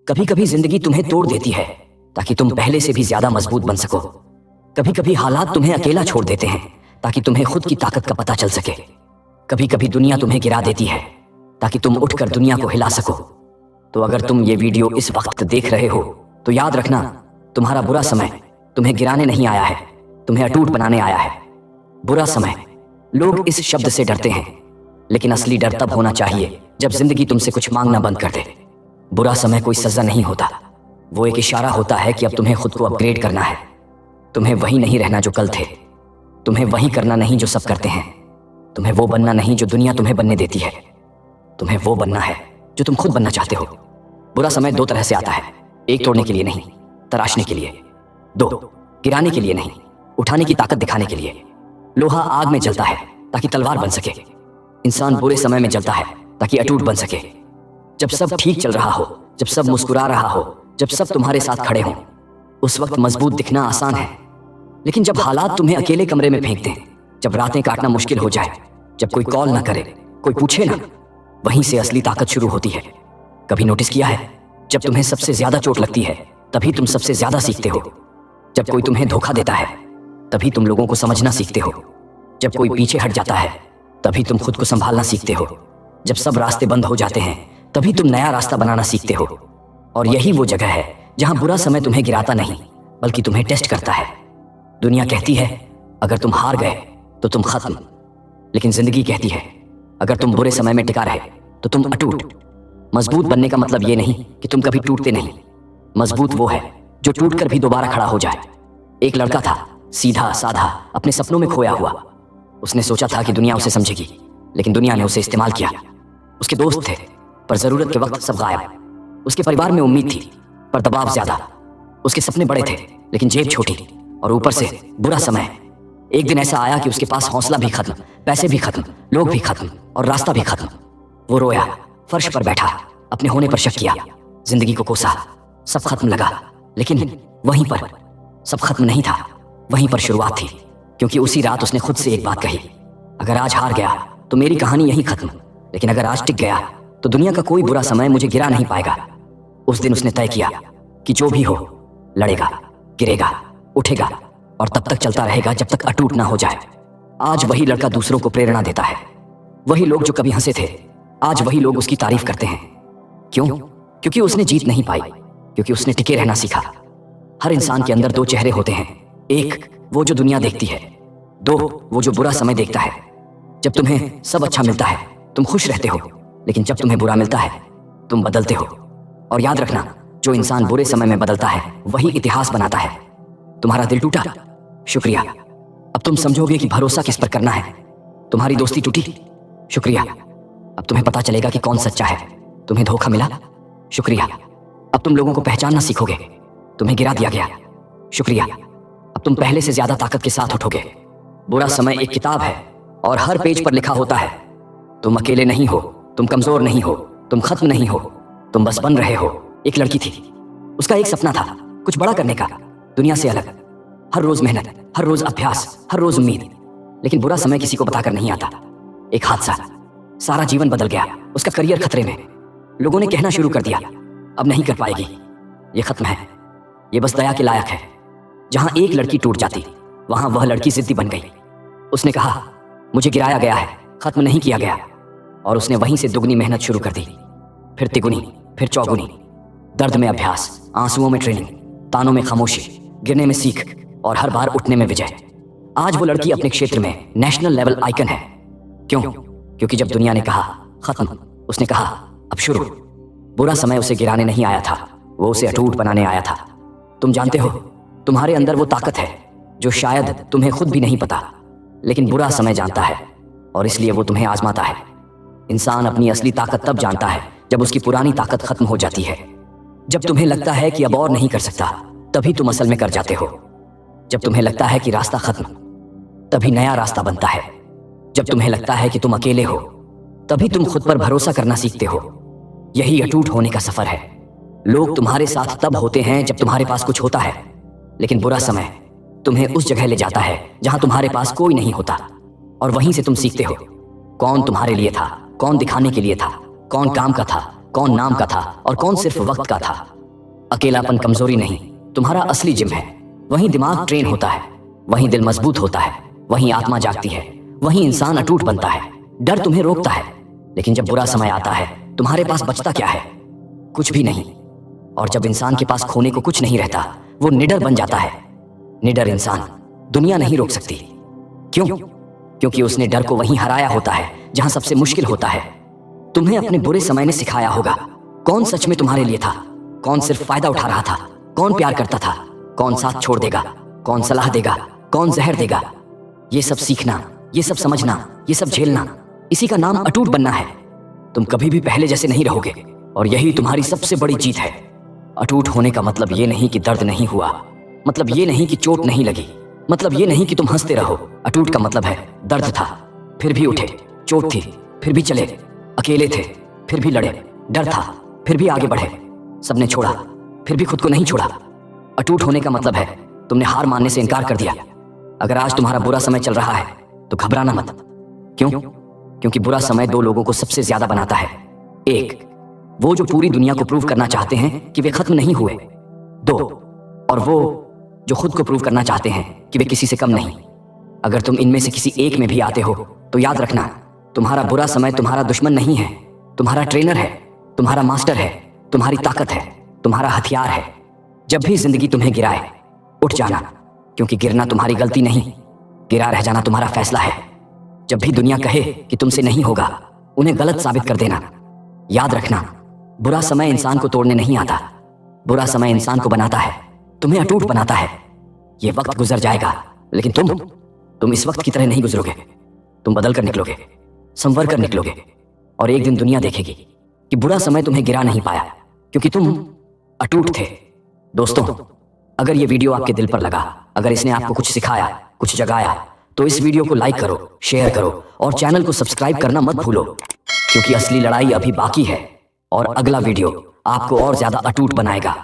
कभी कभी जिंदगी तुम्हें तोड़ देती है ताकि तुम पहले से भी ज्यादा मजबूत बन सको। कभी कभी हालात तुम्हें अकेला छोड़ देते हैं ताकि तुम्हें खुद की ताकत का पता चल सके। कभी कभी दुनिया तुम्हें गिरा देती है ताकि तुम उठकर दुनिया को हिला सको। तो अगर तुम ये वीडियो इस वक्त देख रहे हो तो याद रखना, तुम्हारा बुरा समय तुम्हें गिराने नहीं आया है, तुम्हें अटूट बनाने आया है। बुरा समय, लोग इस शब्द से डरते हैं, लेकिन असली डर तब होना चाहिए जब जिंदगी तुमसे कुछ मांगना बंद कर दे। बुरा समय कोई सजा नहीं होता, वो एक इशारा होता है कि अब तुम्हें खुद को अपग्रेड करना है। तुम्हें वही नहीं रहना जो कल थे, तुम्हें वही करना नहीं जो सब करते हैं, तुम्हें वो बनना नहीं जो दुनिया तुम्हें बनने देती है, तुम्हें वो बनना है जो तुम खुद बनना चाहते हो। बुरा समय दो तरह से आता है, एक तोड़ने के लिए नहीं, तराशने के लिए। दो, गिराने के लिए नहीं, उठाने की ताकत दिखाने के लिए। लोहा आग में जलता है ताकि तलवार बन सके, इंसान बुरे समय में जलता है ताकि अटूट बन सके। जब सब ठीक चल रहा हो, जब सब मुस्कुरा रहा हो, जब सब तुम्हारे साथ खड़े हों, उस वक्त मजबूत दिखना आसान है। लेकिन जब हालात तुम्हें अकेले कमरे में फेंक दें, जब रातें काटना मुश्किल हो जाए, जब कोई कॉल ना करे, कोई पूछे ना, वहीं से असली ताकत शुरू होती है। कभी नोटिस किया है, जब तुम्हें सबसे ज्यादा चोट लगती है तभी तुम सबसे ज्यादा सीखते हो। जब कोई तुम्हें धोखा देता है तभी तुम लोगों को समझना सीखते हो। जब कोई पीछे हट जाता है तभी तुम खुद को संभालना सीखते हो। जब सब रास्ते बंद हो जाते हैं तभी तुम नया रास्ता बनाना सीखते हो। और यही वो जगह है जहां बुरा समय तुम्हें गिराता नहीं बल्कि तुम्हें टेस्ट करता है। दुनिया कहती है अगर तुम हार गए तो तुम खत्म, लेकिन जिंदगी कहती है अगर तुम बुरे समय में टिका रहे तो तुम अटूट। मजबूत बनने का मतलब ये नहीं कि तुम कभी टूटते नहीं, मजबूत वो है जो टूटकर भी दोबारा खड़ा हो जाए। एक लड़का था, सीधा साधा, अपने सपनों में खोया हुआ। उसने सोचा था कि दुनिया उसे समझेगी, लेकिन दुनिया ने उसे इस्तेमाल किया। उसके दोस्त थे पर जरूरत के वक्त सब गायब। उसके परिवार में उम्मीद थी पर दबाव ज्यादा। उसके सपने बड़े थे लेकिन जेब छोटी, और ऊपर से बुरा समय। एक दिन ऐसा आया कि उसके पास हौसला भी खत्म, पैसे भी खत्म, लोग भी खत्म और रास्ता भी खत्म। वो रोया, फर्श पर बैठा, अपने होने पर शक किया, जिंदगी को कोसा। सब खत्म लगा, लेकिन वहीं पर सब खत्म नहीं था, वहीं पर शुरुआत थी। क्योंकि उसी रात उसने खुद से एक बात कही, अगर आज हार गया तो मेरी कहानी यहीं खत्म, लेकिन अगर आज टिक गया तो दुनिया का कोई बुरा समय मुझे गिरा नहीं पाएगा। उस दिन उसने तय किया कि जो भी हो, लड़ेगा, गिरेगा, उठेगा और तब तक चलता रहेगा जब तक अटूट ना हो जाए। आज वही लड़का दूसरों को प्रेरणा देता है। वही लोग जो कभी हंसे थे, आज वही लोग उसकी तारीफ करते हैं। क्यों? क्योंकि उसने जीत नहीं पाई, क्योंकि उसने टिके रहना सीखा। हर इंसान के अंदर दो चेहरे होते हैं, एक वो जो दुनिया देखती है, दो वो जो बुरा समय देखता है। जब तुम्हें सब अच्छा मिलता है तुम खुश रहते हो, लेकिन जब तुम्हें बुरा मिलता है तुम बदलते हो। और याद रखना, जो इंसान बुरे समय में बदलता है वही इतिहास बनाता है। तुम्हारा दिल टूटा, शुक्रिया, अब तुम समझोगे कि भरोसा किस पर करना है। तुम्हारी दोस्ती टूटी, शुक्रिया, अब तुम्हें पता चलेगा कि कौन सच्चा है। तुम्हें धोखा मिला, शुक्रिया, अब तुम लोगों को पहचानना सीखोगे। तुम्हें गिरा दिया गया, शुक्रिया, अब तुम पहले से ज्यादा ताकत के साथ उठोगे। बुरा समय एक किताब है और हर पेज पर लिखा होता है, तुम अकेले नहीं हो, तुम कमजोर नहीं हो, तुम खत्म नहीं हो, तुम बस बन रहे हो। एक लड़की थी, उसका एक सपना था, कुछ बड़ा करने का, दुनिया से अलग। हर रोज मेहनत, हर रोज अभ्यास, हर रोज उम्मीद। लेकिन बुरा समय किसी को बताकर नहीं आता। एक हादसा, सारा जीवन बदल गया, उसका करियर खतरे में। लोगों ने कहना शुरू कर दिया, अब नहीं कर पाएगी, ये खत्म है, ये बस दया के लायक है। जहां एक लड़की टूट जाती वहां वह लड़की जिद्दी बन गई। उसने कहा मुझे गिराया गया है, खत्म नहीं किया गया। और उसने वहीं से दुगनी मेहनत शुरू कर दी, फिर तिगुनी, फिर चौगुनी। दर्द में अभ्यास, आंसुओं में ट्रेनिंग, तानों में खामोशी, गिरने में सीख और हर बार उठने में विजय। आज वो लड़की अपने क्षेत्र में नेशनल लेवल आइकन है। क्यों? क्योंकि जब दुनिया ने कहा खत्म, उसने कहा अब शुरू। बुरा समय उसे गिराने नहीं आया था, वो उसे अटूट बनाने आया था। तुम जानते हो, तुम्हारे अंदर वो ताकत है जो शायद तुम्हें खुद भी नहीं पता, लेकिन बुरा समय जानता है और इसलिए वो तुम्हें आजमाता है। इंसान अपनी असली ताकत तब जानता है जब उसकी पुरानी ताकत खत्म हो जाती है। जब तुम्हें लगता है कि अब और नहीं कर सकता, तभी तुम असल में कर जाते हो। जब तुम्हें लगता है कि रास्ता खत्म, तभी नया रास्ता बनता है। जब तुम्हें लगता है कि तुम अकेले हो, तभी तुम खुद पर भरोसा करना सीखते हो। यही अटूट होने का सफर है। लोग तुम्हारे साथ तब होते हैं जब तुम्हारे पास कुछ होता है, लेकिन बुरा समय तुम्हें उस जगह ले जाता है जहां तुम्हारे पास कोई नहीं होता, और वहीं से तुम सीखते हो कौन तुम्हारे लिए था, कौन दिखाने के लिए था, कौन काम का था, कौन नाम का था और कौन सिर्फ वक्त का था। अकेलापन कमजोरी नहीं, तुम्हारा असली जिम है। वहीं दिमाग ट्रेन होता है, वहीं दिल मजबूत होता है, वहीं आत्मा जागती है, वहीं इंसान अटूट बनता है। डर तुम्हें रोकता है, लेकिन जब बुरा समय आता है तुम्हारे पास बचता क्या है? कुछ भी नहीं। और जब इंसान के पास खोने को कुछ नहीं रहता, वो निडर बन जाता है। निडर इंसान दुनिया नहीं रोक सकती। क्यों? क्योंकि उसने डर को वहीं हराया होता है जहां सबसे मुश्किल होता है। तुम्हें अपने बुरे समय ने सिखाया होगा कौन सच में तुम्हारे लिए था, कौन सिर्फ फायदा उठा रहा था, कौन प्यार करता था, कौन साथ छोड़ देगा, कौन सलाह देगा, कौन जहर देगा। ये सब सीखना, ये सब समझना, ये सब झेलना, इसी का नाम अटूट बनना है। तुम कभी भी पहले जैसे नहीं रहोगे, और यही तुम्हारी सबसे बड़ी जीत है। अटूट होने का मतलब ये नहीं कि दर्द नहीं हुआ, मतलब ये नहीं कि चोट नहीं लगी, मतलब ये नहीं कि तुम हंसते रहो। अटूट का मतलब है दर्द था फिर भी उठे, चोट थी फिर भी चले, अकेले थे फिर भी लड़े, डर था फिर भी आगे बढ़े, सबने छोड़ा फिर भी खुद को नहीं छोड़ा। अटूट होने का मतलब है तुमने हार मानने से इनकार कर दिया। अगर आज तुम्हारा बुरा समय चल रहा है तो घबराना मत। क्यों? क्योंकि बुरा समय दो लोगों को सबसे ज्यादा बनाता है। एक, वो जो पूरी दुनिया को प्रूव करना चाहते हैं कि वे खत्म नहीं हुए। दो, और वो जो खुद को प्रूव करना चाहते हैं कि वे किसी से कम नहीं। अगर तुम इनमें से किसी एक में भी आते हो तो याद रखना, तुम्हारा बुरा समय तुम्हारा दुश्मन नहीं है, तुम्हारा ट्रेनर है, तुम्हारा मास्टर है, तुम्हारी ताकत है, तुम्हारा हथियार है। जब भी जिंदगी तुम्हें गिराए उठ जाना, क्योंकि गिरना तुम्हारी गलती नहीं, गिरा रह जाना तुम्हारा फैसला है। जब भी दुनिया कहे कि तुमसे नहीं होगा, उन्हें गलत साबित कर देना। याद रखना, बुरा समय इंसान को तोड़ने नहीं आता, बुरा समय इंसान को बनाता है, तुम्हें अटूट बनाता है। ये वक्त गुजर जाएगा, लेकिन तुम इस वक्त की तरह नहीं गुजरोगे। तुम बदल कर निकलोगे, संवर कर निकलोगे, और एक दिन दुनिया देखेगी कि बुरा समय तुम्हें गिरा नहीं पाया, क्योंकि तुम अटूट थे। दोस्तों, अगर ये वीडियो आपके दिल पर लगा, अगर इसने आपको कुछ सिखाया, कुछ जगाया, तो इस वीडियो को लाइक करो, शेयर करो, और चैनल को सब्सक्राइब करना मत भूलो, क्योंकि असली लड़ाई अभी बाकी है और अगला वीडियो आपको और ज्यादा अटूट बनाएगा।